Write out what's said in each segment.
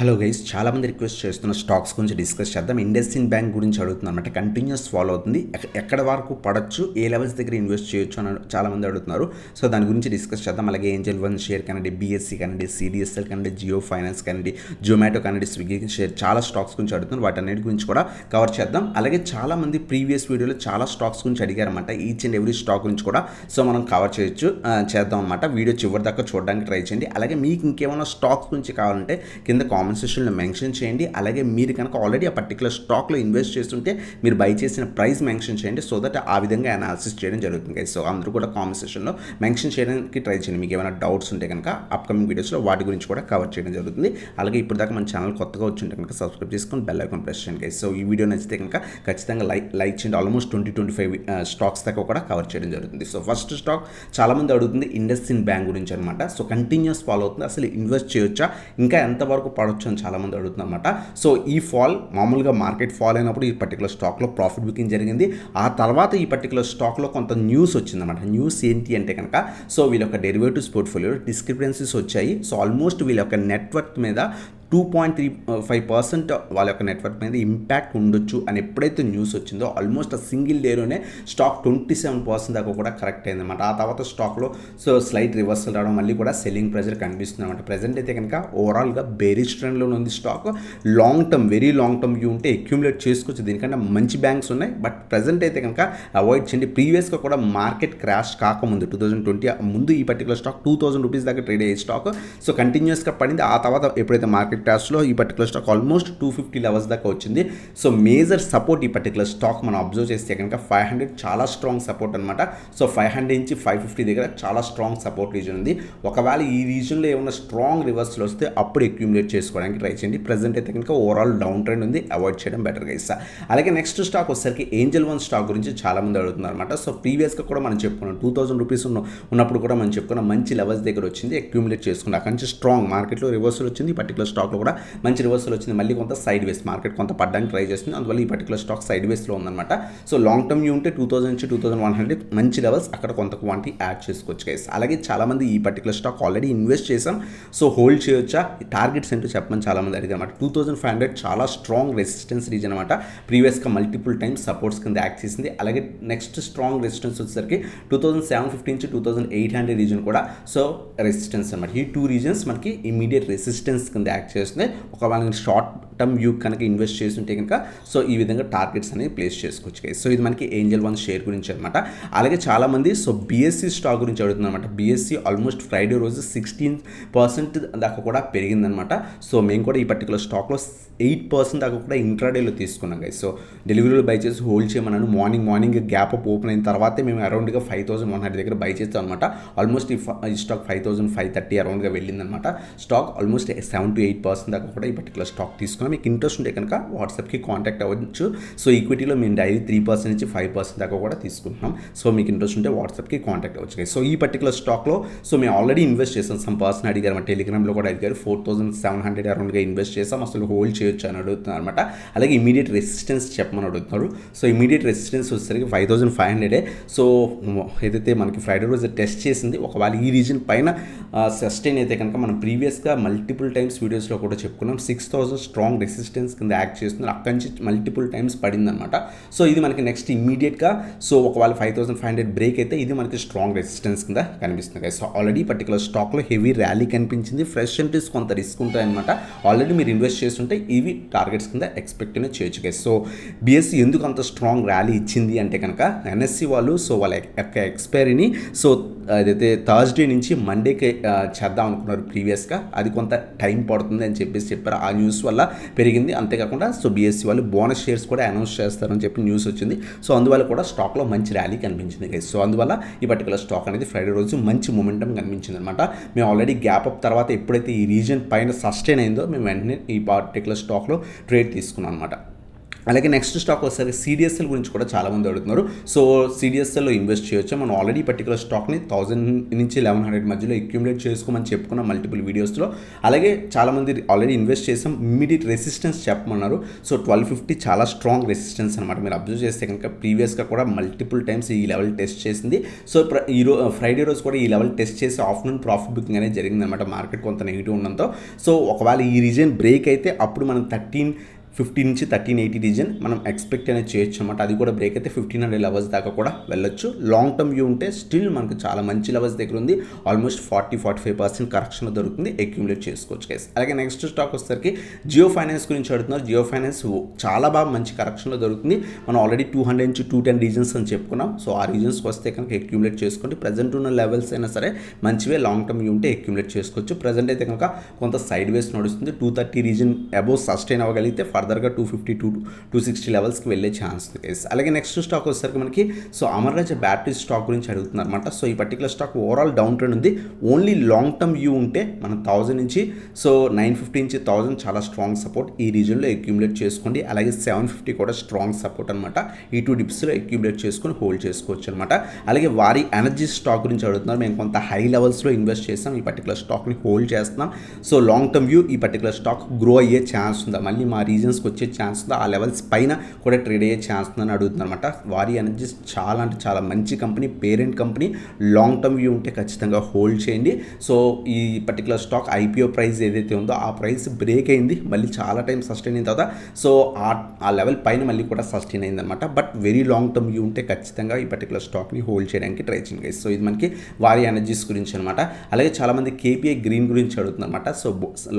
Hello guys, చాలామంది request చేస్తున్న stocks గురించి డిస్కస్ చేద్దాం. ఇండస్ఇండ్ బ్యాంక్ గురించి అడుగుతున్నారు అనమాట. కంటిన్యూస్ ఫాలో అవుతుంది. ఎక్కడ వరకు పడచ్చు, ఏ లెవెల్స్ దగ్గర ఇన్వెస్ట్ చేయొచ్చు అని చాలామంది అడుగుతున్నారు. సో దాని గురించి డిస్కస్ చేద్దాం. అలాగే ఏంజల్ వన్ షేర్ కానివ్వండి, బీఎస్సీ కానివ్వండి, సిడిఎస్ఎల్ కానివ్వండి, జియో ఫైనాన్స్ కానివ్వండి, జొమాటో కానివ్వండి, స్విగ్గీ షేర్, చాలా స్టాక్స్ గురించి అడుగుతున్నారు. వాటన్నిటి గురించి కూడా కవర్ చేద్దాం. అలాగే చాలామంది ప్రీవియస్ వీడియోలో చాలా స్టాక్స్ గురించి అడిగారన్నమాట. ఈచ్ అండ్ ఎవ్రీ స్టాక్ గురించి కూడా సో మనం కవర్ చేద్దాం అనమాట. వీడియో చివరి దాకా చూడడానికి ట్రై చేయండి. అలాగే మీకు ఇంకేమైనా స్టాక్స్ గురించి కావాలంటే కింద కామెంట్ సెక్షన్లో మెన్షన్ చేయండి. అలాగే మీరు కనుక ఆల్రెడీ ఆ పర్టికులర్ స్టాక్లో ఇన్వెస్ట్ చేస్తుంటే మీరు బై చేసిన ప్రైస్ మెన్షన్ చేయండి. సో దట్ ఆ విధంగా అనాలిసిస్ చేయడం జరుగుతుంది. సో అందరూ కూడా కామెంట్ సెక్షన్లో మెన్షన్ చేయడానికి ట్రై చేయండి. మీకు ఏమైనా డౌట్స్ ఉంటే కనుక అప్కమింగ్ వీడియోస్లో వాటి గురించి కూడా కవర్ చేయడం జరుగుతుంది. అలాగే ఇప్పుడు దాకా మన ఛానల్ కొత్తగా వచ్చి కనుక సబ్స్క్రైబ్ చేసుకొని బెల్ ఐకాన్ ప్రెస్ చేయండి. సో ఈ వీడియో నచ్చితే కనుక ఖచ్చితంగా లైక్ చేయండి. ఆల్మోస్ట్ 20-25 స్టాక్స్ దాకా కూడా కవర్ చేయడం జరుగుతుంది. సో ఫస్ట్ స్టాక్ చాలామంది అడుగుతుంది ఇండస్ఇండ్ బ్యాంక్ గురించి అనమాట. సో కంటిన్యూస్ ఫాలో అవుతుంది. అసలు ఇన్వెస్ట్ చేయొచ్చా, ఇంకా ఎంతవరకు పడవచ్చు అని చాలామంది అడుగుతుంది అనమాట. సో ఈ ఫాల్ మామూలుగా మార్కెట్ ఫాల్ అయినప్పుడు ఈ పర్టికులర్ స్టాక్లో ప్రాఫిట్ బుకింగ్ జరిగింది. ఆ తర్వాత ఈ పర్టికులర్ స్టాక్లో కొంత న్యూస్ వచ్చిందన్నమాట. న్యూస్ ఏంటి అంటే కనుక సో వీళ్ళ యొక్క డెరివేటివ్స్ పోర్ట్ఫోలియోలో డిస్క్రిపెన్సీస్ వచ్చాయి. సో ఆల్మోస్ట్ వీళ్ళ యొక్క నెట్వర్క్ మీద 2.35% వాళ్ళ యొక్క నెట్వర్క్ మీద ఇంపాక్ట్ ఉండొచ్చు అని ఎప్పుడైతే న్యూస్ వచ్చిందో ఆల్మోస్ట్ ఆ సింగిల్ డేలోనే స్టాక్ 27% దాకా కూడా కరెక్ట్ అయిందన్నమాట. ఆ తర్వాత స్టాక్లో సో స్లైట్ రివర్సల్ రావడం, మళ్ళీ కూడా సెల్లింగ్ ప్రెజర్ కనిపిస్తుంది అనమాట. ప్రజెంట్ అయితే కనుక ఓవరాల్గా బేరిష్ ట్రెండ్లో ఉంది stock. Long term, very long term view ఉంటే అక్యూములేట్ చేసుకోవచ్చు. దీనికంటే మంచి బ్యాంక్స్ ఉన్నాయి, బట్ ప్రజెంట్ అయితే కనుక అవాయిడ్ చేయండి. ప్రీవియస్గా కూడా మార్కెట్ క్రాష్ కాకముందు 2020 ముందు ఈ పర్టికులర్ స్టాక్ 2000 రూపీస్ దాకా ట్రేడ్ అయ్యే స్టాక్. సో కంటిన్యూస్గా పడింది. ఆ తర్వాత ఎప్పుడైతే మార్కెట్ క్రాష్లో ఈ పర్టికులర్ స్టాక్ ఆల్మోస్ట్ 250 లెవెల్స్ దాకా వచ్చింది. సో మేజర్ సపోర్ట్ ఈ పర్టికులర్ స్టాక్ మనం అబ్జర్వ్ చేస్తే కనుక 500 చాలా స్ట్రాంగ్ సపోర్ట్ అనమాట. సో 500 నుంచి 550 దగ్గర చాలా స్ట్రాంగ్ సపోర్ట్ రీజన్ ఉంది. ఒకవేళ ఈ రీజన్లో ఏమైనా స్ట్రాంగ్ రివర్సల్ వస్తే అప్పుడు అక్యూములేట్ చేసుకోవడానికి ట్రై చేయండి. ప్రజెంట్ అయితే కనుక ఓవరాల్ డౌన్ ట్రెండ్ ఉంది, అవాయిడ్ చేయడం బెటర్గా ఇస్తా. అలాగే నెక్స్ట్ స్టాక్ వచ్చేసరికి ఏంజల్ వన్ స్టాక్ గురించి చాలామంది అడుగుతున్నారు అనమాట. సో ప్రీవియస్గా కూడా మనం చెప్పుకున్నాం 2000 రూపీస్ ఉన్నప్పుడు కూడా మనం చెప్పుకున్నాం మంచి లెవెల్స్ దగ్గర వచ్చింది, అక్యూములేట్ చేసుకున్నాం. అక్కడి నుంచి స్ట్రాంగ్ మార్కెట్లో రివర్సల్ వచ్చింది. ఈ పర్టికులర్ స్టాక్లో కూడా మంచి రివర్సల్ వచ్చింది. మళ్ళీ కొంత సైడ్ వేస్ మార్కెట్ కొంత పడ్డానికి ట్రై చేస్తుంది. అందువల్ల ఈ పర్టికులర్ స్టాక్ సైడ్ వేస్లో ఉందన్నమాట. సో లాంగ్ టర్మ్ వ్యూ ఉంటే 2000 నుంచి 2100 మంచి లెవెల్స్, అక్కడ కొంత క్వాంటిటీ యాడ్ చేసుకోవచ్చు గైస్. అలాగే చాలామంది ఈ పర్టికులర్ స్టాక్ ఆల్రెడీ ఇన్వెస్ట్ చేసాం, సో హోల్డ్ చేయొచ్చా, టార్గెట్స్ ఏంటో చెప్పమని చాలామంది అడిగారు అనమాట. 2500 చాలా స్ట్రాంగ్ రెసిస్టెన్స్ రీజన్ అనమాట. ప్రీవియస్గా మల్టిపుల్ టైమ్స్ సపోర్ట్స్ కింద యాక్ట్ చేసింది. అలాగే నెక్స్ట్ స్ట్రాంగ్ రెసిస్టెన్స్ వచ్చేసరికి 2750 నుంచి 2800 రీజన్ కూడా సో రెసిస్టెన్స్ అనమాట. ఈ టూ రీజన్స్ మనకి ఇమీడియట్ రెసిస్టెన్స్ కింద యాక్ట్ చేస్తుంది. ఒకవేళ షార్ట్ టర్మ్ వ్యూ కనుక ఇన్వెస్ట్ చేస్తుంటే కనుక సో ఈ విధంగా టార్గెట్స్ అనేది ప్లేస్ చేసుకోవచ్చు. సో ఇది మనకి ఏంజల్ వన్ షేర్ గురించి అనమాట. అలాగే చాలామంది సో బీఎస్సీ స్టాక్ గురించి అడుగుతున్నారు అనమాట. బీఎస్సీ ఆల్మోస్ట్ ఫ్రైడే రోజు 16% దాకా కూడా పెరిగిందనమాట. సో మేము కూడా ఈ పర్టికులర్ స్టాక్లో 8% దాకా కూడా ఇంట్రాడేలో తీసుకున్నాం గైస్. సో డెలివరీలో బై చేసి హోల్డ్ చేయమన్నాను. మార్నింగ్ గ్యాప్ అప్ ఓపెన్ అయిన తర్వాతే మేము అరౌండ్గా 5100 దగ్గర బై చేస్తాం అనమాట. ఆల్మోస్ట్ ఈ స్టాక్ 5530 అరౌండ్గా వెళ్ళిందనమాట. స్టాక్ ఆల్మోస్ట్ 7-8% దాకా కూడా ఈ పర్టికులర్ స్టాక్ తీసుకున్నాం. మీకు ఇంట్రెస్ట్ ఉంటే కనుక వాట్సాప్కి కాంటాక్ట్ అవ్వచ్చు. సో ఈక్విటీలో మేము డైలీ 3% నుంచి 5% దాకా కూడా తీసుకుంటున్నాం. సో మీకు ఇంట్రెస్ట్ ఉంటే వాట్సాప్కి కాంటాక్ట్ అవ్వచ్చు. సో ఈ పర్టికులర్ స్టాక్లో సో మేము ఆల్రెడీ ఇన్వెస్ట్ చేసాం. సమ్ పర్సన్ అడిగారు, మన టెలిగ్రామ్లో కూడా అడిగారు. 4700 అరౌండ్గా ఇన్వెస్ట్ చేసాం, అసలు హోల్డ్ చేయొచ్చు అని అడుగుతున్నారు అనమాట. అలాగే ఇమీడియట్ రెసిస్టెన్స్ చెప్పమని అడుగుతున్నారు. సో ఇమీడియట్ రెసిస్టెన్స్ వచ్చేసరికి 5500. సో ఏదైతే మనకి ఫ్రైడే రోజు టెస్ట్ చేసింది, ఒకవేళ ఈ రీజన్ పైన సస్టైన్ అయితే కనుక మనం ప్రీవియస్గా మల్టిపుల్ టైమ్స్ వీడియోస్లో కూడా చెప్పుకున్నాం 6000 స్ట్రాంగ్ రెసిస్టెన్స్ కింద యాక్ట్ చేస్తున్నారు. అక్కడి నుంచి మల్టిపుల్ టైమ్స్ పడిందనమాట. సో ఇది మనకి నెక్స్ట్ ఇమీడియట్గా సో ఒకవేళ 5500 బ్రేక్ అయితే ఇది మనకి స్ట్రాంగ్ రెసిస్టెన్స్ కింద కనిపిస్తుంది. సో ఆల్రెడీ పర్టికులర్ స్టాక్లో హెవీ ర్యాలీ కనిపించింది. ఫ్రెష్ ఎంట్రీస్ కొంత రిస్క్ ఉంటాయన్నమాట. ఆల్రెడీ మీరు ఇన్వెస్ట్ చేస్తుంటే ఇవి టార్గెట్స్ కింద ఎక్స్పెక్ట్ చేయొచ్చు గైస్. సో బీఎస్సీ ఎందుకు అంత స్ట్రాంగ్ ర్యాలీ ఇచ్చింది అంటే కనుక ఎన్ఎస్సీ వాళ్ళు సో వాళ్ళ యొక్క ఎక్స్పైరీని సో అదైతే థర్స్డే నుంచి మండేకి చేద్దాం అనుకున్నారు ప్రీవియస్గా. అది కొంత టైం పడుతుంది అని చెప్పారు. ఆ న్యూస్ వల్ల పెరిగింది. అంతేకాకుండా సో బీఎస్సీ వాళ్ళు బోనస్ షేర్స్ కూడా అనౌన్స్ చేస్తారని చెప్పి న్యూస్ వచ్చింది. సో అందువల్ల కూడా స్టాక్లో మంచి ర్యాలీ కనిపించింది గైస్. సో అందువల్ల ఈ పర్టికులర్ స్టాక్ అనేది ఫ్రైడే రోజు మంచి మొమెంటం కనిపించింది అనమాట. మేము ఆల్రెడీ గ్యాప్ అప్ తర్వాత ఎప్పుడైతే ఈ రీజన్ పైన సస్టైన్ అయిందో మేము వెంటనే ఈ పర్టికులర్ స్టాక్లో ట్రేడ్ తీసుకున్నాం అనమాట. అలాగే నెక్స్ట్ స్టాక్ వచ్చేసరికి సిడిఎస్ఎల్ గురించి కూడా చాలామంది అడుగుతున్నారు. సో సిడిఎస్ఎల్లో ఇన్వెస్ట్ చేయొచ్చు. మనం ఆల్రెడీ పర్టికులర్ స్టాక్ని 1000 నుంచి 1100 మధ్యలో అక్యూములేట్ చేసుకోమని చెప్పుకున్నాం మల్టిపుల్ వీడియోస్లో. అలాగే చాలామంది ఆల్రెడీ ఇన్వెస్ట్ చేసాం, ఇమ్మీడియట్ రెసిస్టెన్స్ చెప్పమన్నారు. సో 1250 చాలా స్ట్రాంగ్ రెసిస్టెన్స్ అనమాట. మీరు అబ్జర్వ్ చేస్తే కనుక ప్రీవియస్గా కూడా మల్టిపుల్ టైమ్స్ ఈ లెవెల్ టెస్ట్ చేసింది. సో ఫ్రైడే రోజు కూడా ఈ లెవెల్ టెస్ట్ చేసి ఆఫ్టర్నూన్ ప్రాఫిట్ బుకింగ్ అనేది జరిగిందనమాట. మార్కెట్ కొంత నెగిటివ్ ఉండడంతో. సో ఒకవేళ ఈ రీజన్ బ్రేక్ అయితే అప్పుడు మనం 1350 నుంచి 1380 రీజన్ మనం ఎక్స్పెక్ట్ అనేది చేయొచ్చు అనమాట. అది కూడా బ్రేక్ అయితే 1500 లెవెల్స్ దాకా కూడా వెళ్ళొచ్చు. లాంగ్ టర్మ్ వ్యూ ఉంటే స్టిల్ మనకు చాలా మంచి లెవెల్స్ దగ్గర ఉంది. ఆల్మోస్ట్ 40-45% కరెక్షన్లో దొరుకుతుంది, అక్యూములేట్ చేసుకోవచ్చు గైస్. అలాగే నెక్స్ట్ స్టాక్ వచ్చేసరికి జియో ఫైనాన్స్ గురించి అడుగుతున్నారు. జియో ఫైనాన్స్ చాలా బాగా మంచి కరెక్షన్లో దొరుకుతుంది. మనం ఆల్రెడీ 200 నుంచి 210 రీజన్స్ అని చెప్పుకున్నాం. సో ఆ రీజన్స్కి వస్తే కనుక అక్యూములేట్ చేసుకోండి. ప్రజెంట్ ఉన్న లెవెల్స్ అయినా సరే మంచివే, లాంగ్ టర్మ్ వ్యూ ఉంటే అక్యూములేట్ చేసుకోవచ్చు. ప్రజెంట్ అయితే కనుక కొంత సైడ్ వేస్ నడుస్తుంది. 230 రీజన్ అబోవ్ సస్టైన్ అవ్వగలిగితే ఫర్దర్గా 250 to 260 లెవెల్స్కి వెళ్ళే ఛాన్స్ ఉంది. అలాగే నెక్స్ట్ స్టాక్ వచ్చేసరికి మనకి సో అమర్ రాజా బ్యాటరీ స్టాక్ గురించి అడుగుతున్నారు అనమాట. సో ఈ particular stock overall down trend ఉంది. ఓన్లీ లాంగ్ టర్మ్ వ్యూ ఉంటే మనం 1000 నుంచి సో 950 నుంచి 1000 చాలా స్ట్రాంగ్ సపోర్ట్ ఈ రీజన్లో అక్యూములేట్ చేసుకోండి. అలాగే 750 కూడా స్ట్రాంగ్ సపోర్ట్ అనమాట. ఈ 2 డిప్స్లో అక్యూములేట్ చేసుకొని హోల్డ్ చేసుకోవచ్చు అనమాట. అలాగే వారి ఎనర్జీ స్టాక్ గురించి అడుగుతున్నారు. మేము కొంత హై లెవెల్స్లో ఇన్వెస్ట్ చేస్తాం, ఈ పర్టికులర్ స్టాక్ని హోల్డ్ చేస్తున్నాం. సో లాంగ్ టర్మ్ వ్యూ ఈ పర్టికులర్ స్టాక్ గ్రో అయ్యే ఛాన్స్ ఉందా, మళ్ళీ మా రీజన్స్కి వచ్చే ఛాన్స్ ఉందా, ఆ లెవెల్స్ పైన కూడా ట్రేడ్ అయ్యే ఛాన్స్ ఉందని అడుగుతున్నారు అనమాట. వారి ఎనర్జీస్ చాలా అంటే చాలా మంచి company, parent company. Long term view ఉంటే ఖచ్చితంగా హోల్డ్ చేయండి. సో ఈ పర్టికులర్ స్టాక్ ఐపీఓ ప్రైస్ ఏదైతే ఉందో ఆ ప్రైస్ బ్రేక్ అయింది, మళ్ళీ చాలా టైం సస్టైన్ అయిన తర్వాత సో ఆ లెవెల్ పైన మళ్ళీ కూడా సస్టైన్ అయింది అనమాట. But very long term view ఉంటే ఖచ్చితంగా ఈ పర్టికులర్ స్టాక్ని హోల్డ్ చేయడానికి ట్రై చేయండి గైస్. సో ఇది మనకి వారి ఎనర్జీస్ గురించి అనమాట. అలాగే చాలామంది కేపీఐ గ్రీన్ గురించి అడుగుతున్నారు అనమాట. So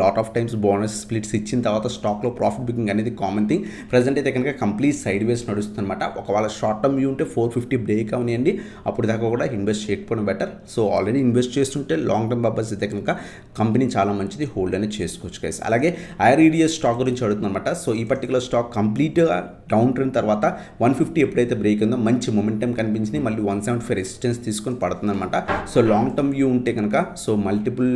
lot of times bonus splits ఇచ్చిన తర్వాత స్టాక్లో ప్రాఫిట్ బుకింగ్ అనేది కామన్ థింగ్. ప్రజెంట్ అయితే కనుక కంప్లీట్ సైడ్ వేస్ నడుస్తుంది అనమాట. ఒకవేళ షార్ట్ టర్మ్ వ్యూ ఉంటే 450 బ్రేక్ అవనియండి, అప్పుడు దాకా కూడా ఇన్వెస్ట్ చేయకపోవడం బెటర్. సో ఆల్రెడీ ఇన్వెస్ట్ చేస్తుంటే లాంగ్ టర్మ్ పర్పస్ అయితే కనుక కంపెనీ చాలా మంచిది, హోల్డ్ అనేది చేసుకోవచ్చు గైస్. అలాగే ఐఆర్ఈడిఎస్ స్టాక్ గురించి అడుగుతుంది అనమాట. సో ఈ పర్టికులర్ స్టాక్ కంప్లీట్గా డౌన్ ట్రెండ్ తర్వాత 150 ఎప్పుడైతే బ్రేక్ ఉందో మంచి మొమెంటం కనిపించింది, మళ్ళీ 175 రెసిస్టెన్స్ తీసుకొని పడుతుంది అనమాట. సో లాంగ్ టర్మ్ వ్యూ ఉంటే కనుక సో మల్టిపుల్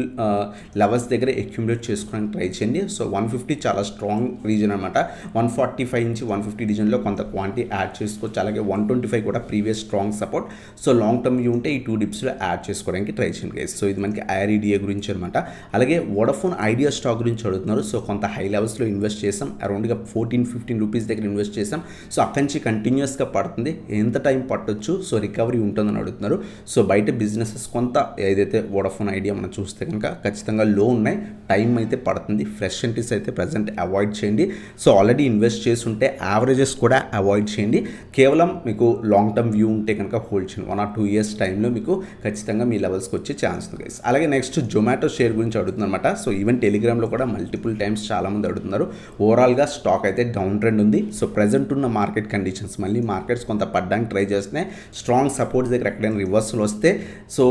లెవెల్స్ దగ్గర అక్యూములేట్ చేసుకోవడానికి ట్రై చేయండి. సో 150 చాలా స్ట్రాంగ్ రీజన్ అనమాట. 145 నుంచి 150 రీజన్లో కొంత క్వాంటిటీ యాడ్ చేసుకోవచ్చు. అలాగే 125 కూడా previous strong support. So long term view ఉంటే ఈ 2 డిప్స్లో యాడ్ చేసుకోవడానికి ట్రై చేయండి గైస్. సో ఇది మనకి ఐఆర్ఈడిఏ గురించి అనమాట. అలాగే వోడాఫోన్ ఐడియా స్టాక్ గురించి అడుగుతున్నారు. సో కొంత హై లెవెల్స్లో ఇన్వెస్ట్ చేసాం, అరౌండ్గా 14-15 రూపీస్ దగ్గర ఇన్వెస్ట్ చేసాం. సో అక్కడి నుంచి కంటిన్యూస్గా పడుతుంది, ఎంత టైం పట్టొచ్చు, సో రికవరీ ఉంటుందని అడుగుతున్నారు. సో బయట బిజినెసెస్ కొంత ఏదైతే వోడాఫోన్ ఐడియా మనం చూస్తే కనుక ఖచ్చితంగా లో ఉన్నాయి, టైం అయితే పడుతుంది. ఫ్రెష్ ఎంట్రీస్ అయితే ప్రజెంట్ అవాయిడ్ చేయండి. సో ఆల్రెడీ ఇన్వెస్ట్ చేస్తుంటే యావరేజెస్ కూడా అవాయిడ్ చేయండి. కేవలం మీకు లాంగ్ టర్మ్ వ్యూ ఉంటే కనుక హోల్డ్ చేయండి. 1 or 2 years టైంలో మీకు ఖచ్చితంగా మీ లెవెల్స్కి వచ్చే ఛాన్స్ ఉంది గైస్. అలాగే నెక్స్ట్ జొమాటో షేర్ గురించి అడుగుతుంది అనమాట. సో ఈవెన్ టెలిగ్రామ్లో కూడా మల్టిపుల్ టైమ్స్ చాలామంది అడుగుతున్నారు. ఓవరాల్గా స్టాక్ అయితే డౌన్ ట్రెండ్ ఉంది. సో ప్రజెంట్ ఉన్న మార్కెట్ కండిషన్స్ మళ్ళీ మార్కెట్స్ కొంత పడ్డానికి ట్రై చేస్తున్నాయి. స్ట్రాంగ్ సపోర్ట్స్ దగ్గర ఎక్కడైనా రివర్సల్ వస్తే సో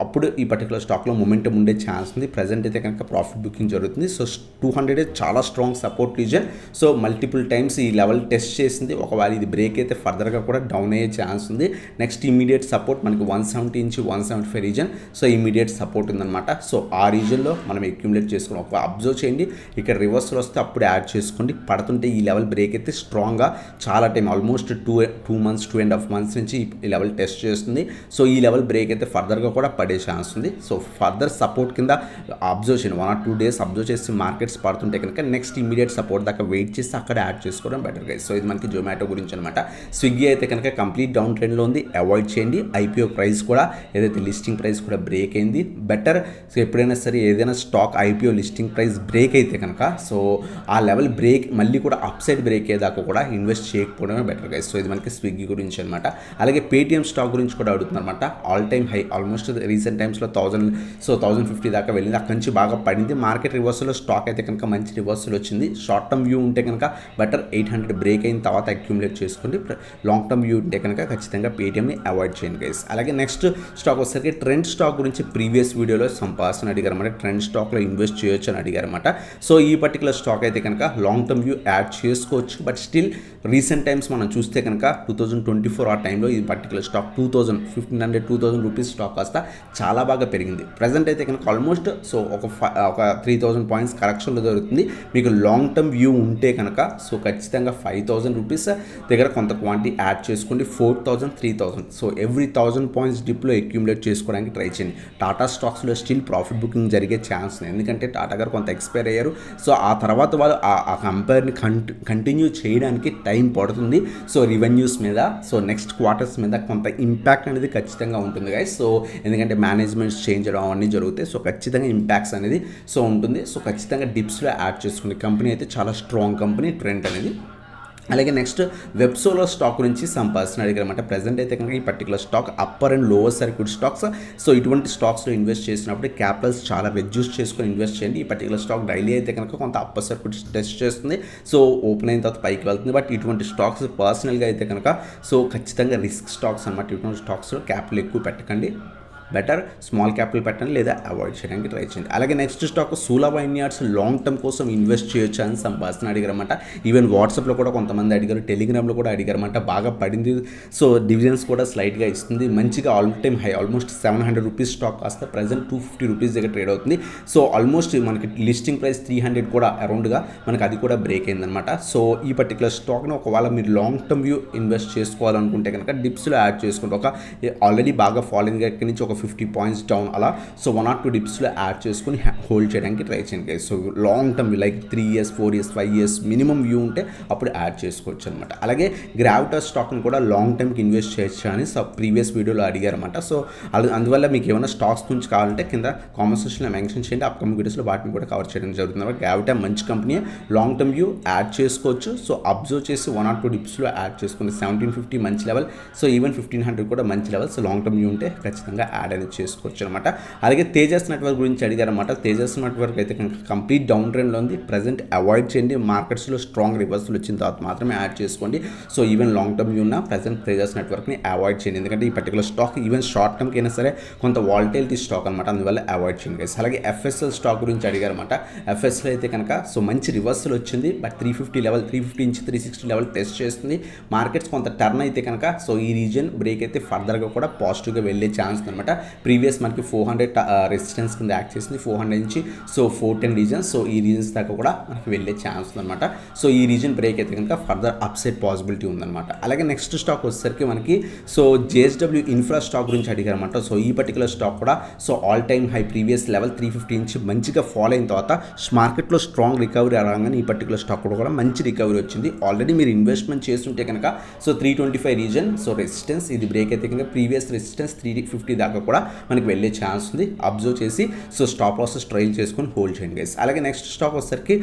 అప్పుడు ఈ పర్టికులర్ స్టాక్లో మొమెంటం ఉండే ఛాన్స్ ఉంది. ప్రజెంట్ అయితే కనుక ప్రాఫిట్ బుకింగ్ జరుగుతుంది. సో 200 చాలా strong support reason. So multiple times ఈ లెవెల్ టెస్ట్ చేసింది. ఒకవేళ ఇది బ్రేక్ అయితే ఫర్దర్గా కూడా డౌన్ అయ్యే ఛాన్స్ ఉంది. నెక్స్ట్ ఇమీడియట్ సపోర్ట్ మనకి 170 నుంచి 175 రీజన్. సో ఇమీడియట్ సపోర్ట్ ఉందన్నమాట. సో ఆ రీజన్లో మనం అక్యూములేట్ చేసుకుని ఒక అబ్జర్వ్ చేయండి. ఇక్కడ రివర్సల్ వస్తే అప్పుడు యాడ్ చేసుకోండి. పడుతుంటే ఈ లెవెల్ బ్రేక్ అయితే స్ట్రాంగ్గా చాలా టైం ఆల్మోస్ట్ 2 months 2.5 months నుంచి ఈ లెవెల్ టెస్ట్ చేస్తుంది. సో ఈ లెవెల్ బ్రేక్ అయితే ఫర్దర్గా కూడా పడే ఛాన్స్ ఉంది. సో ఫర్దర్ సపోర్ట్ కింద అబ్జర్వ్ చేయండి. 1 or 2 days అబ్జర్వ్ చేసి మార్కెట్స్ పడుతుంటే కనుక నెక్స్ట్ ఇమీడియట్ సపోర్ట్ దాకా వెయిట్ చేసి అక్కడ యాడ్ చేసుకోవడం బెటర్ గైస్. సో ఇది మనకి జొమాటో గురించి అనమాట. స్విగ్గీ అయితే కనుక కంప్లీట్ డౌన్ ట్రెండ్లో ఉంది, అవాయిడ్ చేయండి. ఐపీఓ ప్రైస్ కూడా ఏదైతే లిస్టింగ్ ప్రైస్ కూడా బ్రేక్ అయింది బెటర్. సో ఎప్పుడైనా సరే ఏదైనా stock IPO listing price break అయితే కనుక సో ఆ లెవెల్ బ్రేక్ మళ్ళీ కూడా అప్ సైడ్ బ్రేక్ అయ్యేదాకా కూడా ఇన్వెస్ట్ చేయకపోవడమే బెటర్ గైస్. సో ఇది మనకి స్విగ్గీ గురించి అనమాట. అలాగే పేటీఎం స్టాక్ గురించి కూడా అడుగుతున్నారు అనమాట. All time high almost recent టైమ్స్లో 1050 దాకా వెళ్ళింది, అక్కడి నుంచి బాగా పడింది. మార్కెట్ రివర్సల్లో స్టాక్ అయితే కనుక మంచి రివర్సల్ వచ్చింది. షార్ట్ టర్మ్ వ్యూ ఉంటే కనుక బెటర్ 800 బ్రేక్ అయిన తర్వాత అక్యూములేట్ చేసుకోండి. లాంగ్ టర్మ్ వ్యూ ఉంటే కనుక ఖచ్చితంగా పేటీఎంని అవాయిడ్ చేయండి గైస్. అలాగే నెక్స్ట్ స్టాక్ వచ్చేసరికి ట్రెండ్ స్టాక్ గురించి ప్రీవియస్ వీడియోలో సంపాదన అడిగారన్నమాట. ట్రెండ్ స్టాక్లో ఇన్వెస్ట్ చేయొచ్చు అని అడిగారన్నమాట. సో ఈ పర్టికులర్ స్టాక్ అయితే కనుక లాంగ్ టర్మ్ వ్యూ యాడ్ చేసుకోవచ్చు. బట్ స్టిల్ రీసెంట్ టైమ్స్ మనం చూస్తే కనుక 2024 ఆ టైంలో ఈ పర్టికులర్ స్టాక్ 1500-2000 రూపీస్ స్టాక్ కాస్త చాలా బాగా పెరిగింది. ప్రజెంట్ అయితే కనుక ఆల్మోస్ట్ సో ఒక 3000 పాయింట్స్ కరెక్షన్లో దొరుకుతుంది. మీకు లాంగ్ టర్మ్ వ్యూ ఉంటే కనుక సో ఖచ్చితంగా 5,000 రూపీస్ దగ్గర కొంత క్వాంటిటీ యాడ్ చేసుకోండి. 4,000 3,000 సో ఎవ్రీ 1,000 పాయింట్స్ డిప్లో అక్యూములేట్ చేసుకోవడానికి ట్రై చేయండి. టాటా స్టాక్స్లో స్టిల్ ప్రాఫిట్ బుకింగ్ జరిగే ఛాన్స్ ఉంది, ఎందుకంటే టాటా గారు కొంత ఎక్స్పైర్ అయ్యారు. సో ఆ తర్వాత వాళ్ళు ఆ కంపేర్ని కంటిన్యూ చేయడానికి టైం పడుతుంది. సో రెవెన్యూస్ మీద సో నెక్స్ట్ క్వార్టర్స్ మీద కొంత ఇంపాక్ట్ అనేది ఖచ్చితంగా ఉంటుంది గైస్. సో ఎందుకంటే మేనేజ్మెంట్స్ చేంజ్ అవడం అవన్నీ జరుగుతాయి. సో ఖచ్చితంగా ఇంపాక్ట్స్ అనేది సో ఉంటుంది. సో ఖచ్చితంగా డిప్స్లో యాడ్ చేసుకోండి. కంపెనీ అయితే చాలా స్ట్రాంగ్ కంపెనీ, ట్రెండ్ అనేది. అలాగే నెక్స్ట్ వెబ్సోలో స్టాక్ గురించి సమ్ పర్సన్ అడిగారన్నమాట. ప్రజెంట్ అయితే కనుక ఈ particular stock upper and lower circuit stocks. So ఇటువంటి స్టాక్స్లో ఇన్వెస్ట్ చేసినప్పుడు క్యాపిటల్స్ చాలా రెడ్యూస్ చేసుకొని ఇన్వెస్ట్ చేయండి. ఈ పర్టికులర్ స్టాక్ డైలీ అయితే కనుక కొంత అప్పర్ సర్క్యూట్ టెస్ట్ చేస్తుంది. సో ఓపెన్ అయిన తర్వాత పైకి వెళ్తుంది. బట్ ఇటువంటి స్టాక్స్ పర్సనల్గా అయితే కనుక సో ఖచ్చితంగా రిస్క్ స్టాక్స్ అనమాట. ఇటువంటి స్టాక్స్లో క్యాపిటల్ ఎక్కువ పెట్టకండి, బెటర్ స్మాల్ క్యాపిటల్ పెట్టండి లేదా అవాయిడ్ చేయడానికి ట్రై చేయండి. అలాగే next stock Sula vineyards long term కోసం ఇన్వెస్ట్ చేయొచ్చు అని సమ్ పర్సన్ అడిగారన్నమాట. ఈవెన్ వాట్సాప్లో కూడా కొంతమంది అడిగారు, టెలిగ్రామ్లో కూడా అడిగారన్నమాట. బాగా పడింది, సో డివిజన్స్ కూడా స్లైట్గా ఇస్తుంది, మంచిగా all time high almost 700 rupees stock కాస్త ప్రజెంట్ 250 రూపీస్ దగ్గర ట్రేడ్ అవుతుంది. సో ఆల్మోస్ట్ మనకి లిస్టింగ్ ప్రైస్ 300 కూడా అరౌండ్గా మనకి అది కూడా బ్రేక్ అయిందనమాట. సో ఈ పర్టికులర్ స్టాక్ని ఒకవేళ మీరు లాంగ్ టర్మ్ వ్యూ ఇన్వెస్ట్ చేసుకోవాలనుకుంటే కనుక డిప్స్లో యాడ్ చేసుకుంటే ఒక ఆల్రెడీ బాగా ఫాలోయింగ్ ఎక్కడి నుంచి ఒక 50 పాయింట్స్ డౌన్ అలా సో 1 or 2 డిప్స్లో యాడ్ చేసుకుని హోల్డ్ చేయడానికి ట్రై చేయండి. So long term like 3 years 4 years 5 years minimum view ఉంటే అప్పుడు యాడ్ చేసుకోవచ్చు అనమాట. అలాగే గ్రావిటాస్ స్టాక్ని కూడా లాంగ్ టర్మ్కి ఇన్వెస్ట్ చేయొచ్చు అని ప్రీవియస్ వీడియోలో అడిగారన్నమాట. సో అందువల్ల మీకు ఏమైనా స్టాక్స్ గురించి కావాలంటే కింద కామెంట్ సెక్షన్లో మెన్షన్ చేయండి. అప్కమింగ్ వీడియోస్లో వాటిని కూడా కవర్ చేయడం జరుగుతుంది. గ్రావిటా మంచి company, long term view add చేసుకోవచ్చు. సో అబ్జర్వ్ చేసి 1 or 2 డిప్స్లో యాడ్ చేసుకుని 1750 మంచి లెవెల్, సో ఈవెన్ 1500 కూడా మంచి level. So long term view ఉంటే ఖచ్చితంగా యాడ్ అనేది చేసుకోవచ్చు అనమాట. అలాగే తేజస్ నెట్వర్క్ గురించి అడిగారన్నమాట. తేజస్ నెట్వర్క్ అయితే కనుక కంప్లీట్ డౌన్ ట్రెండ్లో ఉంది. ప్రజెంట్ అవాయిడ్ చేయండి. మార్కెట్స్లో స్ట్రాంగ్ రివర్సల్ వచ్చిన తర్వాత మాత్రమే యాడ్ చేసుకోండి. So even long term view ఉన్న ప్రజెంట్ తేజస్ నెట్వర్క్ని అవాయిడ్ చేయండి, ఎందుకంటే ఈ పర్టికులర్ స్టాక్ ఈవెన్ షార్ట్ టర్మ్కి అయినా సరే కొంత వాలటిలిటీ స్టాక్ అనమాట, అందువల్ల అవాయిడ్ చేయండి గైస్. అలాగే ఎఫ్ఎస్ఎల్ స్టాక్ గురించి అడిగారన్నమాట. ఎఫ్ఎస్ఎల్ అయితే కనుక సో మంచి రివర్సల్ వచ్చింది, బట్ 350 లెవెల్ 350 నుంచి 360 లెవెల్ టెస్ట్ చేస్తుంది. మార్కెట్స్ కొంత టర్న్ అయితే కనుక సో ఈ రీజన్ బ్రేక్ అయితే ఫర్దర్గా కూడా పాజిటివ్గా వెళ్ళే ఛాన్స్ అనమాట. ప్రీవియస్ మనకి 400 రెసిస్టెన్స్ కింద యాక్ట్ చేసింది, 400 నుంచి సో 410 రీజన్స్. సో ఈ రీజన్స్ దాకా కూడా మనకి వెళ్ళే ఛాన్స్ ఉందన్నమాట. సో ఈ రీజన్ బ్రేక్ అయితే కనుక ఫర్దర్ అప్సైడ్ పాసిబిలిటీ ఉందన్నమాట. అలాగే నెక్స్ట్ స్టాక్ వచ్చేసరికి మనకి సో జేఎస్డబ్ల్యూ ఇన్ఫ్రా స్టాక్ గురించి అడిగారన్నమాట. సో ఈ పర్టికులర్ స్టాక్ కూడా so all time high previous level 350 నుంచి మంచిగా ఫాలో అయిన తర్వాత మార్కెట్లో స్ట్రాంగ్ రికవరీ రాగానే ఈ పర్టికులర్ స్టాక్ కూడా మంచి రికవరీ వచ్చింది. ఆల్రెడీ మీరు ఇన్వెస్ట్మెంట్ చేస్తుంటే కనుక సో 325 రీజన్ సో రెసిస్టెన్స్, ఇది బ్రేక్ అయితే కనుక ప్రీవియస్ రెసిస్టెన్స్ 350 దాకా కూడా మనకి వెళ్ళే ఛాన్స్ ఉంది. అబ్జర్వ్ చేసి సో స్టాప్ లాసెస్ ట్రైల్ చేసుకొని హోల్డ్ చేయండి గైస్. అలాగే నెక్స్ట్ స్టాక్ వచ్చేసరికి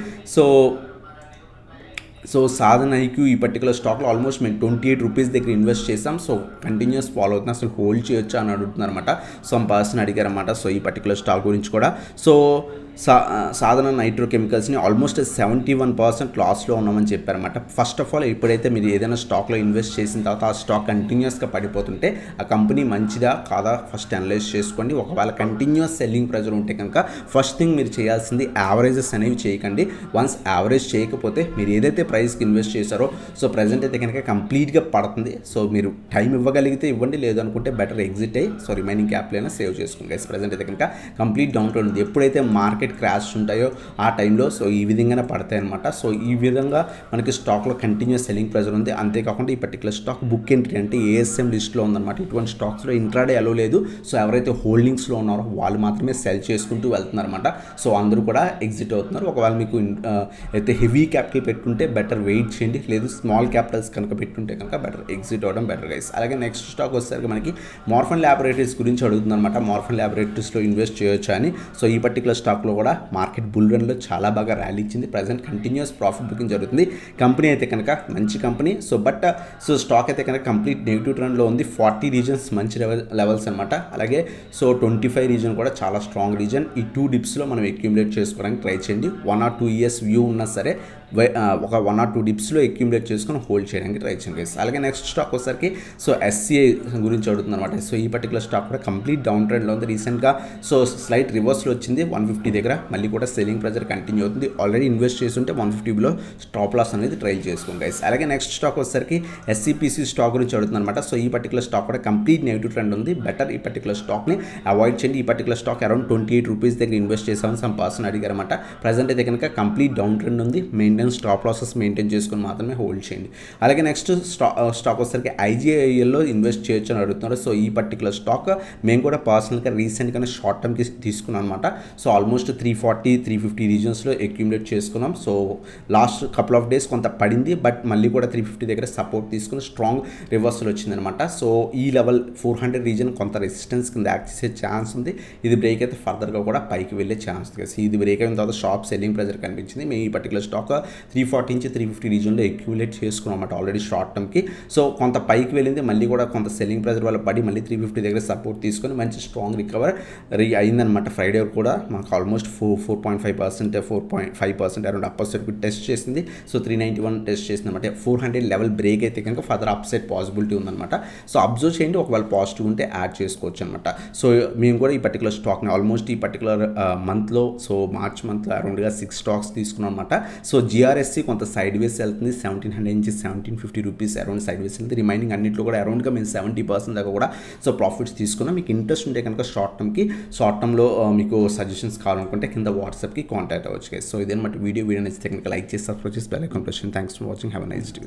సో సాధన ఐక్యూ ఈ పర్టికులర్ స్టాక్లో ఆల్మోస్ట్ మేము 28 రూపీస్ దగ్గర ఇన్వెస్ట్ చేసాం. సో కంటిన్యూస్ ఫాలో అవుతుంది, అసలు హోల్డ్ చేయొచ్చు అని అడుగుతున్నారు అనమాట. సో పర్సన్ అడిగారన్నమాట. సో ఈ పర్టికులర్ స్టాక్ గురించి కూడా సో సాధన నైట్రో కెమికల్స్ని ఆల్మోస్ట్ 71% లాస్లో ఉన్నామని చెప్పారన్నమాట. ఫస్ట్ ఆఫ్ ఆల్ ఇప్పుడైతే మీరు ఏదైనా స్టాక్లో ఇన్వెస్ట్ చేసిన తర్వాత ఆ స్టాక్ కంటిన్యూస్గా పడిపోతుంటే ఆ కంపెనీ మంచిదా కాదా ఫస్ట్ అనలైజ్ చేసుకోండి. ఒకవేళ కంటిన్యూస్ సెల్లింగ్ ప్రెజర్ ఉంటే కనుక ఫస్ట్ థింగ్ మీరు చేయాల్సింది యావరేజెస్ అనేవి చేయకండి. వన్స్ యావరేజ్ చేయకపోతే మీరు ఏదైతే ప్రైస్కి ఇన్వెస్ట్ చేశారో సో ప్రజెంట్ అయితే కనుక కంప్లీట్గా పడుతుంది. సో మీరు టైం ఇవ్వగలిగితే ఇవ్వండి, లేదనుకుంటే బెటర్ ఎగ్జిట్ అయ్యి సో రిమైనింగ్ క్యాపిటల్ అయినా సేవ్ చేసుకోండి గైస్. ప్రజెంట్ అయితే కనుక కంప్లీట్ డౌన్ ట్రెండ్ ఉంది. ఎప్పుడైతే మార్కెట్ క్రాష్ ఉంటాయో ఆ టైంలో సో ఈ విధంగానే పడతాయి అనమాట. సో ఈ విధంగా మనకి స్టాక్లో కంటిన్యూస్ సెల్లింగ్ ప్రెజర్ ఉంది. అంతేకాకుండా ఈ పర్టికులర్ స్టాక్ బుక్ ఎంట్రీ అంటే ఏఎస్ఎం లిస్ట్లో ఉందన్నమాట. ఇటువంటి స్టాక్స్లో ఇంట్రాడే అలో లేదు. సో ఎవరైతే హోల్డింగ్స్లో ఉన్నారో వాళ్ళు మాత్రమే సెల్ చేసుకుంటూ వెళ్తున్నారన్నమాట. సో అందరూ కూడా ఎగ్జిట్ అవుతున్నారు. ఒకవేళ మీకు అయితే హెవీ క్యాపిటల్ పెట్టుకుంటే బెటర్ వెయిట్ చేయండి, లేదు స్మాల్ క్యాపిటల్స్ కనుక పెట్టుంటే కనుక బెటర్ ఎగ్జిట్ అవ్వడం బెటర్ గైస్. అలాగే నెక్స్ట్ స్టాక్ వచ్చేసరికి మనకి మార్ఫన్ ల్యాబొరేటరీస్ గురించి అడుగుతుంది అనమాట. మార్ఫన్ ల్యాబొరేటరీస్లో ఇన్వెస్ట్ చేయొచ్చు అని. సో ఈ పర్టికులర్ స్టాక్లో కూడా మార్కెట్ బుల్ రన్లో చాలా బాగా ర్యాలీ ఇచ్చింది. ప్రజెంట్ కంటిన్యూస్ ప్రాఫిట్ బుకింగ్ జరుగుతుంది. కంపెనీ అయితే కనుక మంచి కంపెనీ. సో స్టాక్ అయితే కనుక కంప్లీట్ నెగిటివ్ ట్రెండ్లో ఉంది. 40 రీజన్స్ మంచి లెవెల్స్ అనమాట. అలాగే సో 25 రీజన్ కూడా చాలా స్ట్రాంగ్ రీజన్. ఈ 2 డిప్స్లో మనం అక్యూములేట్ చేసుకోవడానికి ట్రై చేయండి. 1 or 2 years వ్యూ ఉన్నా సరే ఒక 1 or 2 డిప్స్లో అక్యూములేట్ చేసుకొని హోల్డ్ చేయడానికి ట్రై చేయండి. అలాగే నెక్స్ట్ స్టాక్ వచ్చేసరికి సో ఎస్సీఐ గురించి అడుగుతుంది అనమాట. సో ఈ పర్టికులర్ స్టాక్ కూడా కంప్లీట్ డౌన్ ట్రెండ్లో ఉంది. రీసెంట్గా సో స్లైట్ రివర్స్లో వచ్చింది 150 దగ్గర, మళ్ళీ కూడా సెల్లింగ్ ప్రెజర్ కంటిన్యూ అవుతుంది. ఆల్రెడీ ఇన్వెస్ట్ చేస్తుంటే 150లో స్టాప్ లాస్ అనేది ట్రై చేసుకోండి గైస్. అలాగే నెక్స్ట్ స్టాక్ వచ్చేసరికి ఎస్సీపీసీ స్టాక్ గురించి అడుగుతుంది అనమాట. సో ఈ పర్టికులర్ స్టాక్ కూడా కంప్లీట్ నెగిటివ్ ట్రెండ్ ఉంది. బెటర్ ఈ పర్టికులర్ స్టాక్ని అవాయిడ్ చేయండి. ఈ పర్టికులర్ స్టాక్ అరౌండ్ 28 రూపీస్ దగ్గర ఇన్వెస్ట్ చేసామని సమ్ పర్సన్ అడిగారన్నమాట. ప్రజెంట్ అయితే కనుక కంప్లీట్ డౌన్ ట్రెండ్ ఉంది. Maintenance maintain stop losses maintain చేసుకొని మాత్రమే హోల్డ్ చేయండి. అలాగే నెక్స్ట్ స్టాక్ వచ్చేసరికి ఐజీఐఎల్లో ఇన్వెస్ట్ చేయొచ్చు అని అడుగుతున్నారు. సో ఈ పర్టికులర్ స్టాక్ మేము కూడా పర్సనల్గా రీసెంట్గానే షార్ట్ టర్మ్కి తీసుకున్నాం అనమాట. సో ఆల్మోస్ట్ 340-350 రీజన్స్లో అక్యూములేట్ చేసుకున్నాం. So last couple of days కొంత పడింది, బట్ మళ్ళీ కూడా 350 దగ్గర సపోర్ట్ తీసుకుని స్ట్రాంగ్ రివర్సల్ వచ్చిందనమాట. సో ఈ లెవెల్ 400 రీజన్ కొంత రెసిస్టెన్స్ కింద యాక్ట్ చేసే ఛాన్స్ ఉంది. ఇది బ్రేక్ అయితే ఫర్దర్గా కూడా పైకి వెళ్ళే ఛాన్స్ ఉంది. ఇది బ్రేక్ అయిన తర్వాత షాప్ సెల్లింగ్ ప్రెజర్ కనిపించింది. మేము ఈ పర్టికులర్ స్టాక్ 340-350 రీజన్లో అక్యూములేట్ చేసుకున్నాం అన్నమాట ఆల్రెడీ షార్ట్ టర్మ్కి. సో కొంత పైకి వెళ్ళింది, మళ్ళీ కూడా కొంత సెల్లింగ్ ప్రెజర్ వల్ల పడి మళ్ళీ 350 దగ్గర సపోర్ట్ తీసుకొని మంచి స్ట్రాంగ్ రికవర్ అయిందనమాట. ఫ్రైడే కూడా మనకు ఆల్మోస్ట్ 4.5%, 4.5% అరౌండ్ అప్పర్ సైడ్కి టెస్ట్ చేసింది. సో 391 టెస్ట్ చేసింది అనమాట. 400 లెవెల్ బ్రేక్ అయితే కనుక ఫర్దర్ అప్ సైడ్ పాసిబిలిటీ ఉందన్నమాట. సో అబ్జర్వ్ చేయండి, ఒకవేళ పాజిటివ్ ఉంటే యాడ్ చేసుకోవచ్చు అనమాట. సో మేము కూడా ఈ పర్టికులర్ స్టాక్ని ఆల్మోస్ట్ ఈ పర్టికులర్ మంత్లో, సో మార్చ్ మంత్లో అరౌండ్గా 6 స్టాక్స్ తీసుకున్నాం అనమాట. సో జిఆర్ఎస్సి కొంత సైడ్ వేస్ వెళ్తుంది, 1700 నుంచి 1750 రూపీస్ అరౌండ్ సైడ్ వేస్ వెళ్తుంది. రిమైనింగ్ అన్నింటిలో కూడా అరౌండ్గా మేము 70% దాకా కూడా సో ప్రాఫిట్స్ తీసుకున్నాం. మీకు ఇంట్రెస్ట్ ఉంటే కనుక షార్ట్ టర్మ్లో మీకు సజెషన్స్ కావాలనుకుంటే కింద వాట్సాప్కి కాంటాక్ట్ అవ్వచ్చు. సో ఇదేనమాట వీడియో నచ్చితే కనుక లైక్ చేసి సబ్స్క్రైబ్ చేసి బెల్ ఐకాన్ ప్రెస్ చేయండి. Thanks for watching. Have a nice day.